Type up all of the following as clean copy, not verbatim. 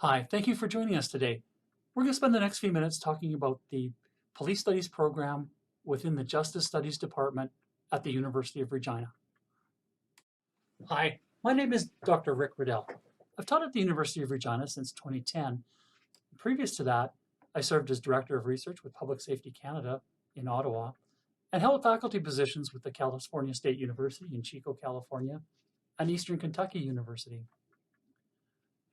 Hi, thank you for joining us today. We're going to spend the next few minutes talking about the Police Studies program within the Justice Studies Department at the University of Regina. Hi, my name is Dr. Rick Riddell. I've taught at the University of Regina since 2010. Previous to that, I served as Director of Research with Public Safety Canada in Ottawa and held faculty positions with the California State University in Chico, California, and Eastern Kentucky University.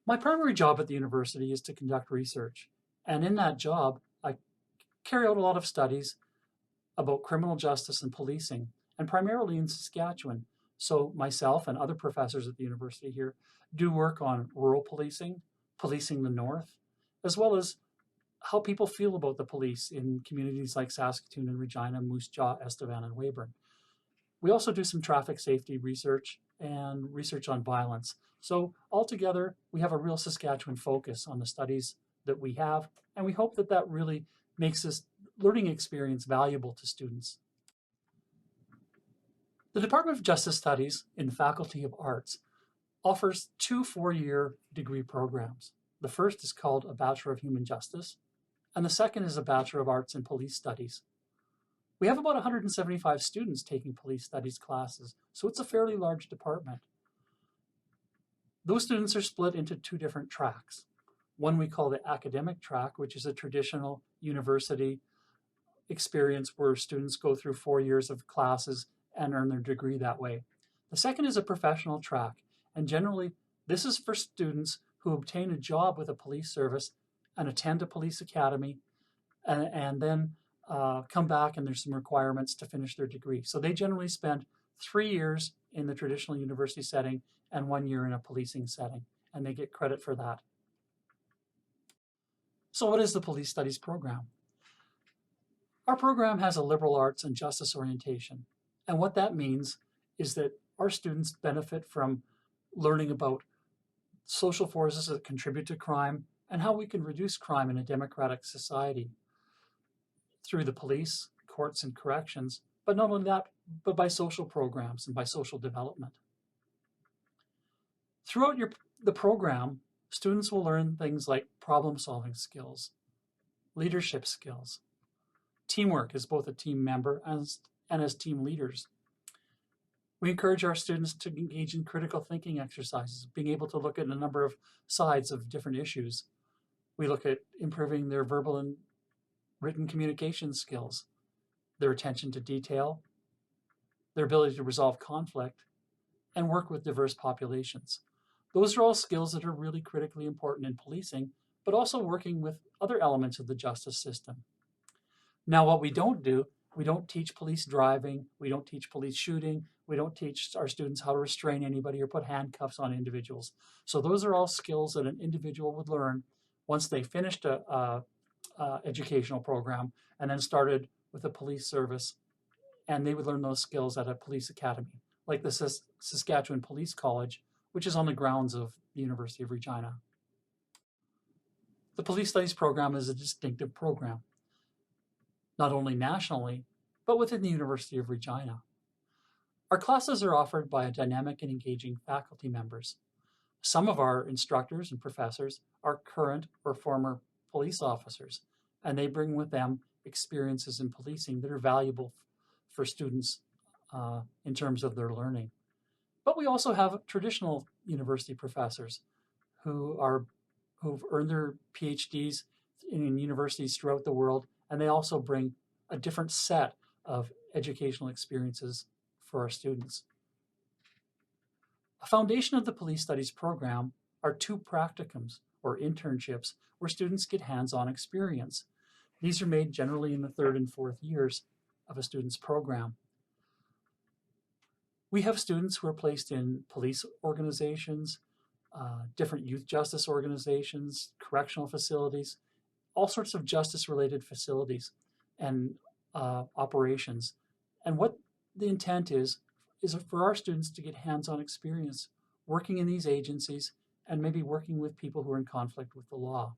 My primary job at the university is to conduct research, and in that job, I carry out a lot of studies about criminal justice and policing, and primarily in Saskatchewan. So myself and other professors at the university here do work on rural policing, policing the north, as well as how people feel about the police in communities like Saskatoon and Regina, Moose Jaw, Estevan, and Weyburn. We also do some traffic safety research and research on violence. So altogether, we have a real Saskatchewan focus on the studies that we have, and we hope that that really makes this learning experience valuable to students. The Department of Justice Studies in the Faculty of Arts offers two four-year degree programs. The first is called a Bachelor of Human Justice, and the second is a Bachelor of Arts in Police Studies. We have about 175 students taking police studies classes, so it's a fairly large department. Those students are split into two different tracks. One we call the academic track, which is a traditional university experience where students go through 4 years of classes and earn their degree that way. The second is a professional track, and generally this is for students who obtain a job with a police service and attend a police academy and then come back, and there's some requirements to finish their degree. So they generally spend 3 years in the traditional university setting and 1 year in a policing setting, and they get credit for that. So what is the Police Studies program? Our program has a liberal arts and justice orientation, and what that means is that our students benefit from learning about social forces that contribute to crime and how we can reduce crime in a democratic society through the police, courts, and corrections, but not only that, but by social programs and by social development. Throughout the program, students will learn things like problem-solving skills, leadership skills, teamwork as both a team member and as team leaders. We encourage our students to engage in critical thinking exercises, being able to look at a number of sides of different issues. We look at improving their verbal and written communication skills, their attention to detail, their ability to resolve conflict, and work with diverse populations. Those are all skills that are really critically important in policing, but also working with other elements of the justice system. Now, what we don't do, we don't teach police driving, we don't teach police shooting, we don't teach our students how to restrain anybody or put handcuffs on individuals. So those are all skills that an individual would learn once they finished a educational program and then started with a police service, and they would learn those skills at a police academy, like the Saskatchewan Police College, which is on the grounds of the University of Regina. The Police Studies program is a distinctive program, not only nationally, but within the University of Regina. Our classes are offered by a dynamic and engaging faculty members. Some of our instructors and professors are current or former police officers, and they bring with them experiences in policing that are valuable for students in terms of their learning. But we also have traditional university professors who've earned their PhDs in universities throughout the world, and they also bring a different set of educational experiences for our students. A foundation of the Police Studies program are two practicums or internships where students get hands-on experience. These are made generally in the third and fourth years of a student's program. We have students who are placed in police organizations, different youth justice organizations, correctional facilities, all sorts of justice-related facilities and operations. And what the intent is for our students to get hands-on experience working in these agencies and maybe working with people who are in conflict with the law.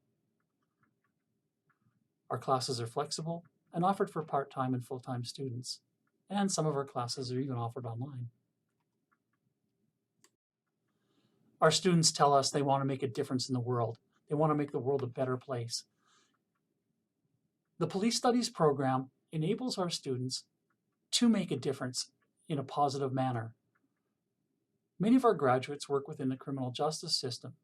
Our classes are flexible and offered for part-time and full-time students, and some of our classes are even offered online. Our students tell us they want to make a difference in the world. They want to make the world a better place. The Police Studies program enables our students to make a difference in a positive manner. Many of our graduates work within the criminal justice system.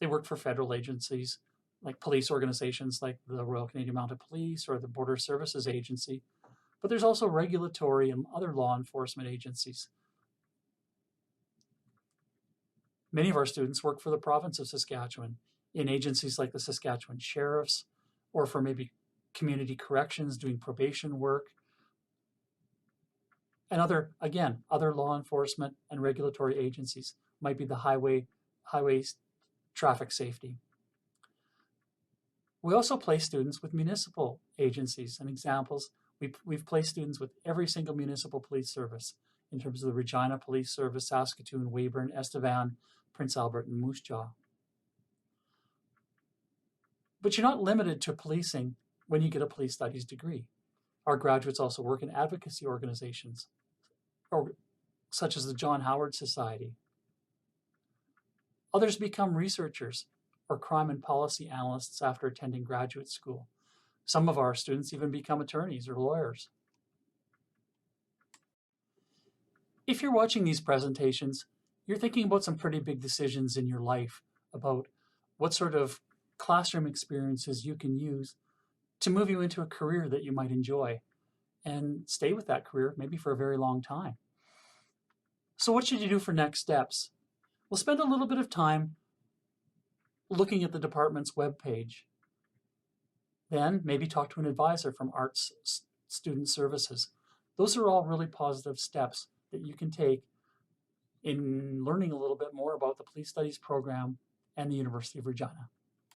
They work for federal agencies like police organizations like the Royal Canadian Mounted Police or the Border Services Agency, but there's also regulatory and other law enforcement agencies. Many of our students work for the province of Saskatchewan in agencies like the Saskatchewan Sheriffs, or for maybe community corrections doing probation work, and other law enforcement and regulatory agencies. Might be the highways traffic safety. We also place students with municipal agencies, and examples, we've placed students with every single municipal police service in terms of the Regina Police Service, Saskatoon, Weyburn, Estevan, Prince Albert, and Moose Jaw. But you're not limited to policing when you get a police studies degree. Our graduates also work in advocacy organizations, such as the John Howard Society. Others become researchers or crime and policy analysts after attending graduate school. Some of our students even become attorneys or lawyers. If you're watching these presentations, you're thinking about some pretty big decisions in your life about what sort of classroom experiences you can use to move you into a career that you might enjoy and stay with that career maybe for a very long time. So what should you do for next steps? Well, spend a little bit of time looking at the department's webpage. Then maybe talk to an advisor from Arts Student Services. Those are all really positive steps that you can take in learning a little bit more about the Police Studies program and the University of Regina.